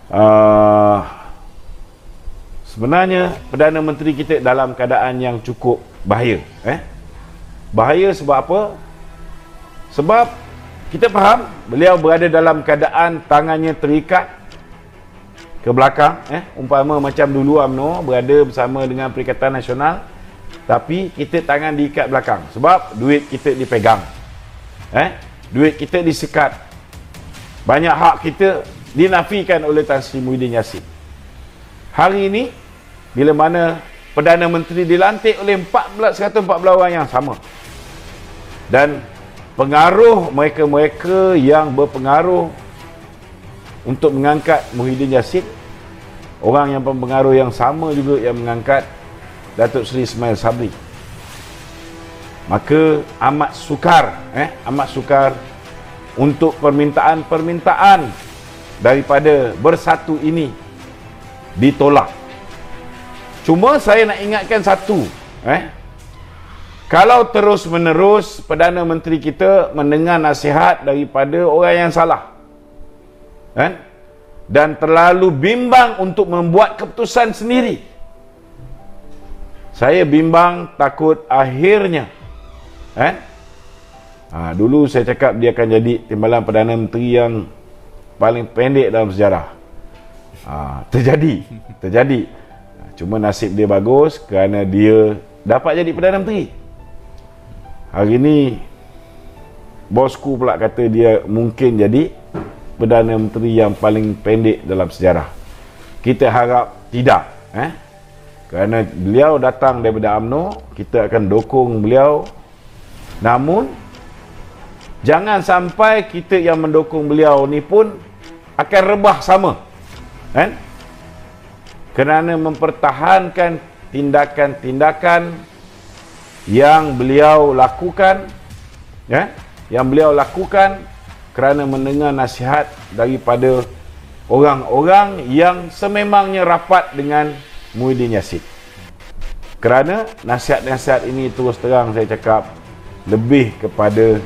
uh, sebenarnya Perdana Menteri kita dalam keadaan yang cukup bahaya. Bahaya sebab apa? Sebab kita faham beliau berada dalam keadaan tangannya terikat ke belakang, umpama macam dulu UMNO berada bersama dengan Perikatan Nasional, tapi kita tangan diikat belakang sebab duit kita dipegang, duit kita disekat, banyak hak kita dinafikan oleh Tan Sri Muhyiddin Yassin. Hari ini bila mana Perdana Menteri dilantik oleh 140 orang yang sama, dan pengaruh mereka-mereka yang berpengaruh untuk mengangkat Muhyiddin Yassin, orang yang berpengaruh yang sama juga yang mengangkat Datuk Seri Ismail Sabri. Maka amat sukar untuk permintaan-permintaan daripada bersatu ini ditolak. Cuma saya nak ingatkan satu, kalau terus-menerus Perdana Menteri kita mendengar nasihat daripada orang yang salah, dan terlalu bimbang untuk membuat keputusan sendiri, saya bimbang takut akhirnya dulu saya cakap dia akan jadi timbalan Perdana Menteri yang paling pendek dalam sejarah. Terjadi. Cuma nasib dia bagus kerana dia dapat jadi Perdana Menteri. Hari ini bosku pula kata dia mungkin jadi Perdana Menteri yang paling pendek dalam sejarah. Kita harap tidak, kerana beliau datang daripada UMNO, kita akan dukung beliau. Namun jangan sampai kita yang mendukung beliau ni pun akan rebah sama, kerana mempertahankan tindakan-tindakan yang beliau lakukan, kerana mendengar nasihat daripada orang-orang yang sememangnya rapat dengan Muhyiddin Yassin. Kerana nasihat-nasihat ini terus terang saya cakap lebih kepada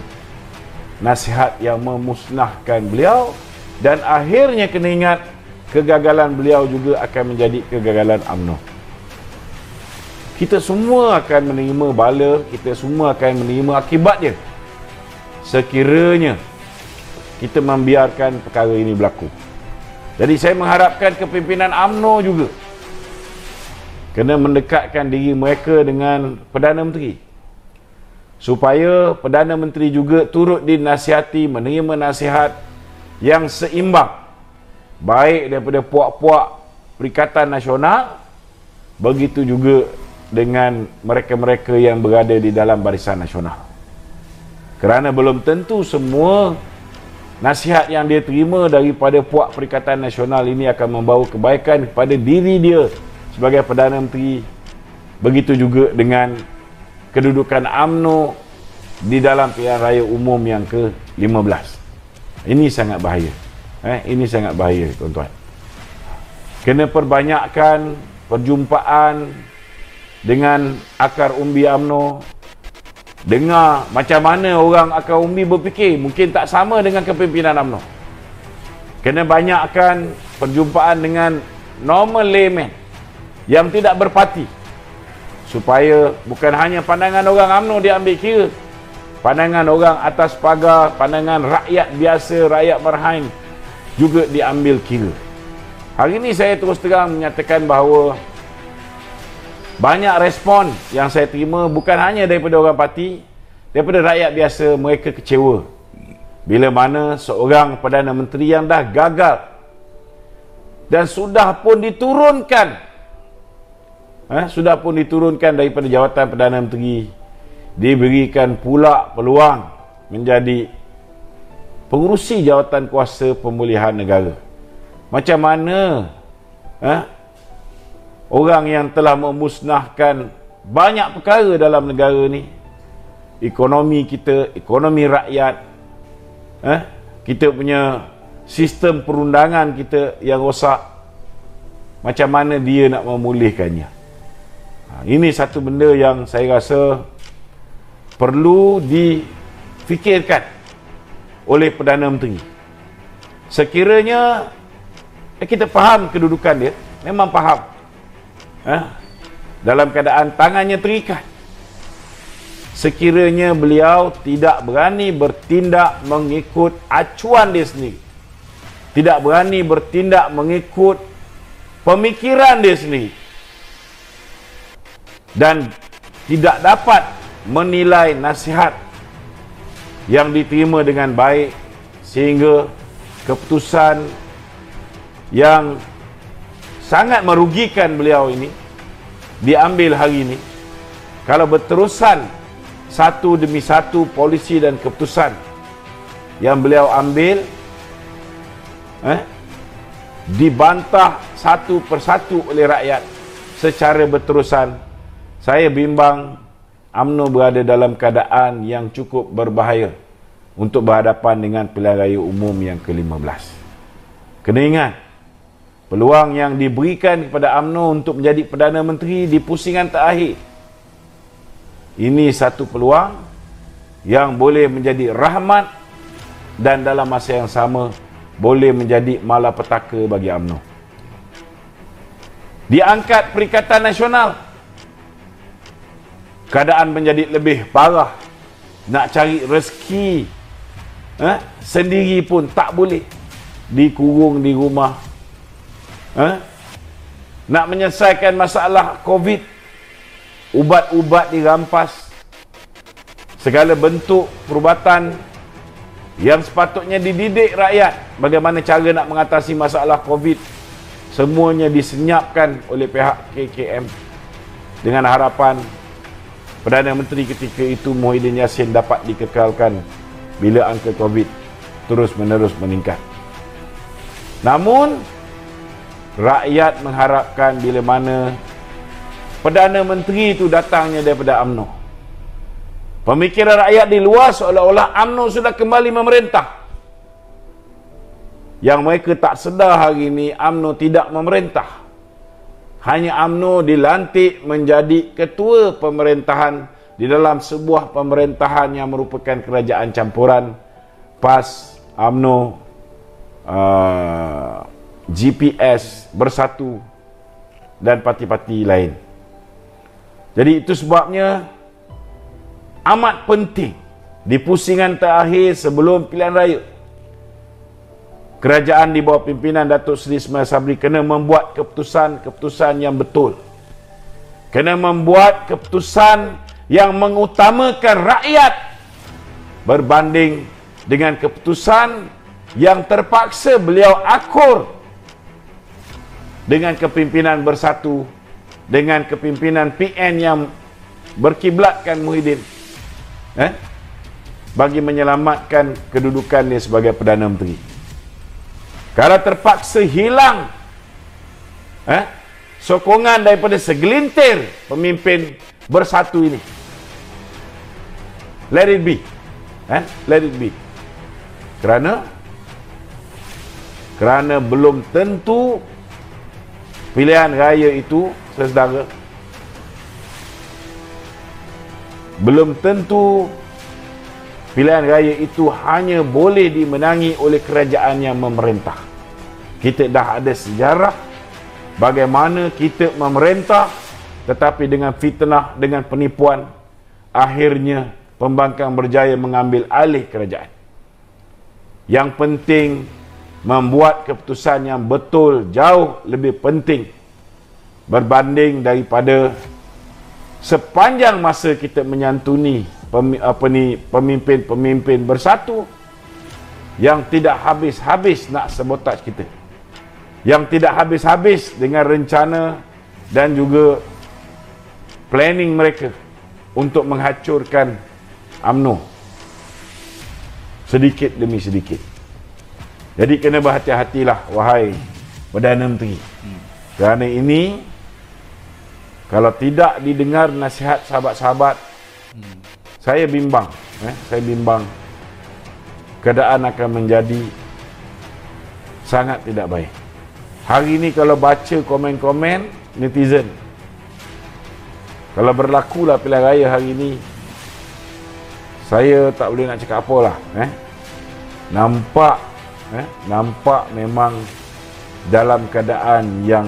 nasihat yang memusnahkan beliau, dan akhirnya kena ingat kegagalan beliau juga akan menjadi kegagalan UMNO. Kita semua akan menerima bala, kita semua akan menerima akibatnya sekiranya kita membiarkan perkara ini berlaku. Jadi saya mengharapkan kepimpinan UMNO juga kena mendekatkan diri mereka dengan Perdana Menteri, supaya Perdana Menteri juga turut dinasihati, menerima nasihat yang seimbang, baik daripada puak-puak Perikatan Nasional, begitu juga dengan mereka-mereka yang berada di dalam Barisan Nasional. Kerana belum tentu semua nasihat yang dia terima daripada puak Perikatan Nasional ini akan membawa kebaikan kepada diri dia sebagai Perdana Menteri. Begitu juga dengan kedudukan UMNO di dalam pilihan raya umum yang ke-15. Ini sangat bahaya. Ini sangat bahaya, tuan-tuan. Kena perbanyakkan perjumpaan dengan akar umbi UMNO. Dengar macam mana orang akar umbi berfikir, mungkin tak sama dengan kepimpinan UMNO. Kena banyakkan perjumpaan dengan normal layman yang tidak berparti, supaya bukan hanya pandangan orang UMNO diambil kira, pandangan orang atas pagar, pandangan rakyat biasa, rakyat Marhain juga diambil kira. Hari ini saya terus terang menyatakan bahawa banyak respon yang saya terima bukan hanya daripada orang parti, daripada rakyat biasa. Mereka kecewa bila mana seorang Perdana Menteri yang dah gagal dan sudah pun diturunkan daripada jawatan Perdana Menteri, diberikan pula peluang menjadi pengurusi jawatan kuasa pemulihan negara. Macam mana orang yang telah memusnahkan banyak perkara dalam negara ni, ekonomi kita, ekonomi rakyat, kita punya sistem perundangan kita yang rosak, macam mana dia nak memulihkannya? Ini satu benda yang saya rasa perlu difikirkan oleh Perdana Menteri. Sekiranya Kita faham kedudukan dia, memang faham. Dalam keadaan tangannya terikat. Sekiranya beliau tidak berani bertindak mengikut acuan dia sendiri, tidak berani bertindak mengikut pemikiran dia sendiri, dan tidak dapat menilai nasihat yang diterima dengan baik, sehingga keputusan yang sangat merugikan beliau ini diambil hari ini. Kalau berterusan satu demi satu polisi dan keputusan yang beliau ambil dibantah satu persatu oleh rakyat secara berterusan, saya bimbang UMNO berada dalam keadaan yang cukup berbahaya untuk berhadapan dengan pilihan raya umum yang ke-15. Kena ingat, peluang yang diberikan kepada UMNO untuk menjadi Perdana Menteri di pusingan terakhir, ini satu peluang yang boleh menjadi rahmat dan dalam masa yang sama boleh menjadi malapetaka bagi UMNO. Diangkat Perikatan Nasional, keadaan menjadi lebih parah. Nak cari rezeki sendiri pun tak boleh, dikurung di rumah. Nak menyelesaikan masalah COVID, ubat-ubat dirampas. Segala bentuk perubatan yang sepatutnya dididik rakyat bagaimana cara nak mengatasi masalah COVID, semuanya disenyapkan oleh pihak KKM dengan harapan Perdana Menteri ketika itu Muhyiddin Yassin dapat dikekalkan bila angka COVID terus-menerus meningkat. Namun rakyat mengharapkan bila mana Perdana Menteri itu datangnya daripada UMNO. Pemikiran rakyat di luar seolah-olah UMNO sudah kembali memerintah. Yang mereka tak sedar hari ini, UMNO tidak memerintah. Hanya UMNO dilantik menjadi ketua pemerintahan di dalam sebuah pemerintahan yang merupakan kerajaan campuran PAS, UMNO, GPS, Bersatu dan parti-parti lain. Jadi itu sebabnya amat penting di pusingan terakhir sebelum pilihan raya, kerajaan di bawah pimpinan Datuk Seri Ismail Sabri kena membuat keputusan-keputusan yang betul. Kena membuat keputusan yang mengutamakan rakyat berbanding dengan keputusan yang terpaksa beliau akur dengan kepimpinan Bersatu, dengan kepimpinan PN yang berkiblatkan Muhyiddin bagi menyelamatkan kedudukan dia sebagai Perdana Menteri. Kalau terpaksa hilang sokongan daripada segelintir pemimpin Bersatu ini, let it be, let it be. Kerana belum tentu pilihan raya itu, saudara, belum tentu pilihan raya itu hanya boleh dimenangi oleh kerajaan yang memerintah. Kita dah ada sejarah bagaimana kita memerintah tetapi dengan fitnah, dengan penipuan, akhirnya pembangkang berjaya mengambil alih kerajaan. Yang penting membuat keputusan yang betul jauh lebih penting berbanding daripada sepanjang masa kita menyantuni pemimpin-pemimpin Bersatu yang tidak habis-habis nak sabotaj kita, yang tidak habis-habis dengan rencana dan juga planning mereka untuk menghancurkan UMNO sedikit demi sedikit. Jadi kena berhati-hatilah wahai Perdana Menteri. Kerana ini kalau tidak didengar nasihat sahabat-sahabat, saya bimbang, saya bimbang keadaan akan menjadi sangat tidak baik. Hari ini kalau baca komen-komen netizen, kalau berlakulah pilihan raya hari ini, saya tak boleh nak cakap apa lah. Nampak memang dalam keadaan yang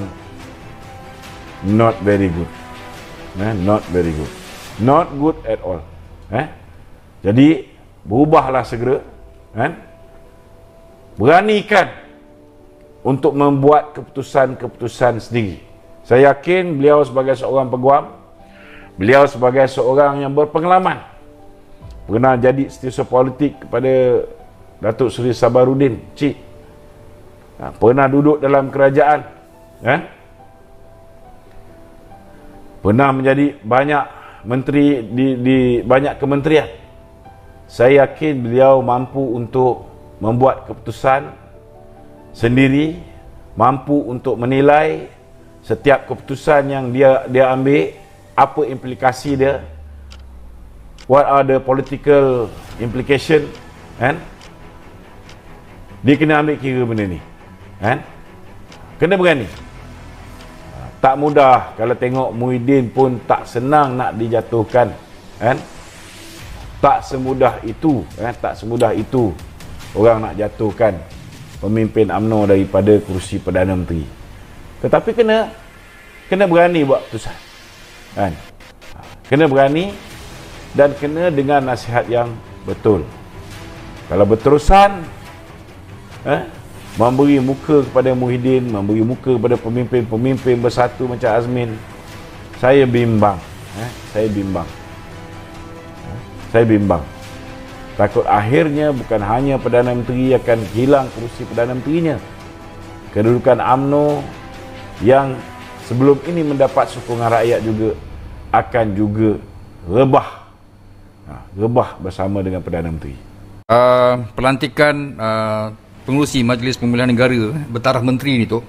not very good. Not very good. Not good at all. Jadi berubahlah segera, beranikan untuk membuat keputusan-keputusan sendiri. Saya yakin beliau sebagai seorang peguam, beliau sebagai seorang yang berpengalaman, pernah jadi setiausaha politik kepada Datuk Seri Sabarudin Cik, pernah duduk dalam kerajaan, pernah menjadi banyak menteri di banyak kementerian. Saya yakin beliau mampu untuk membuat keputusan sendiri, mampu untuk menilai setiap keputusan yang dia ambil, apa implikasi dia, what are the political implication, dia kena ambil kira benda ni, kena berani. Tak mudah. Kalau tengok Muhyiddin pun tak senang nak dijatuhkan, tak semudah itu, tak semudah itu orang nak jatuhkan pemimpin UMNO daripada kursi Perdana Menteri. Tetapi kena berani buat keputusan, kena berani dan kena dengan nasihat yang betul. Kalau berterusan memberi muka kepada Muhyiddin, memberi muka kepada pemimpin-pemimpin bersatu macam Azmin, saya bimbang. Saya bimbang. Takut akhirnya bukan hanya Perdana Menteri akan hilang kursi Perdana Menterinya, kedudukan UMNO yang sebelum ini mendapat sokongan rakyat juga akan juga rebah bersama dengan Perdana Menteri. Pelantikan pengurusi Majlis Pemilihan Negara bertaraf menteri ni tu,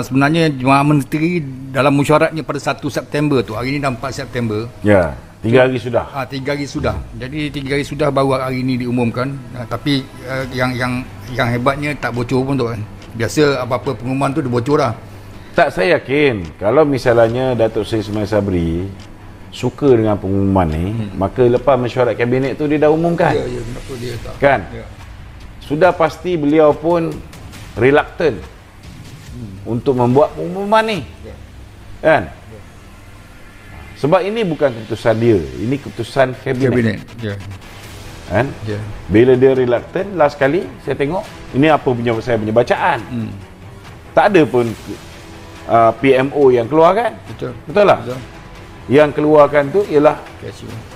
sebenarnya Jemaah Menteri dalam mesyuaratnya pada 1 September tu, hari ni dah 4 September. 3 hari sudah. 3 hari sudah. Jadi 3 hari sudah baru hari ni diumumkan. Tapi yang hebatnya tak bocor pun tu kan. Biasa apa-apa pengumuman tu dia bocor dah. Tak, saya yakin kalau misalnya Datuk Seri Ismail Sabri suka dengan pengumuman ni, maka lepas mesyuarat kabinet tu dia dah umumkan. Ya, kenapa dia tak? Kan? Ya. Sudah pasti beliau pun reluctant untuk membuat pengumuman ni. Kan? Sebab ini bukan keputusan dia, ini keputusan kabinet. Kan? Bila dia reluctant, last kali saya tengok, ini apa saya punya bacaan. Tak ada pun PMO yang keluar kan? Betul lah? Betul. Yang keluarkan tu ialah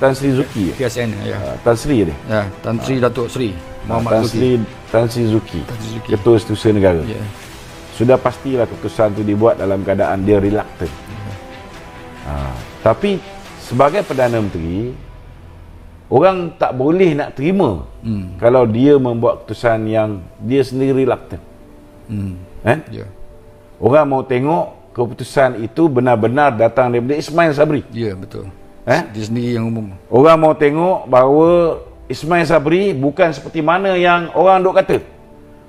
Tan Sri Zuki. PSN, Tan Sri dia. Tan Sri Datuk Sri Muhammad Tan Sri Zuki. Ketua Setiausaha Negara. Sudah pastilah keputusan tu dibuat dalam keadaan dia reluctant. Tapi sebagai Perdana Menteri, orang tak boleh nak terima kalau dia membuat keputusan yang dia sendiri reluctant. Orang mau tengok keputusan itu benar-benar datang daripada Ismail Sabri. Ya, betul. Dia sendiri yang umum. Orang mau tengok bahawa Ismail Sabri bukan seperti mana yang orang duk kata.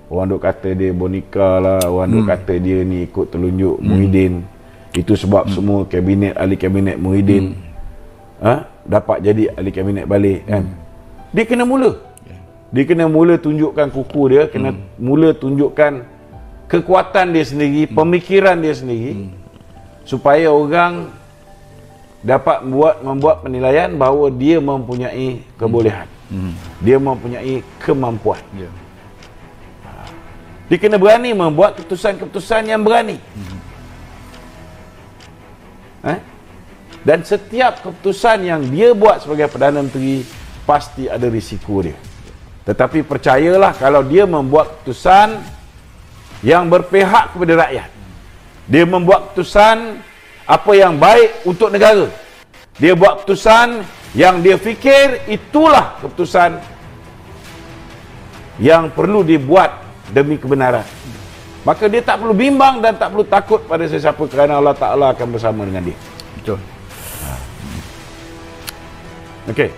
Orang duk kata dia boneka lah, orang duk kata dia ni ikut telunjuk Muhyiddin. Itu sebab semua kabinet, ahli kabinet Muhyiddin dapat jadi ahli kabinet balik kan. Dia kena mula. Dia kena mula tunjukkan kuku dia, kena mula tunjukkan kekuatan dia sendiri, pemikiran dia sendiri, supaya orang dapat membuat penilaian bahawa dia mempunyai kebolehan. Dia mempunyai kemampuan. Dia kena berani membuat keputusan-keputusan yang berani. Dan setiap keputusan yang dia buat sebagai Perdana Menteri pasti ada risiko dia. Tetapi percayalah, kalau dia membuat keputusan yang berpihak kepada rakyat, dia membuat keputusan apa yang baik untuk negara, dia buat keputusan yang dia fikir itulah keputusan yang perlu dibuat demi kebenaran, maka dia tak perlu bimbang dan tak perlu takut pada sesiapa, kerana Allah Ta'ala akan bersama dengan dia. Betul. Okey.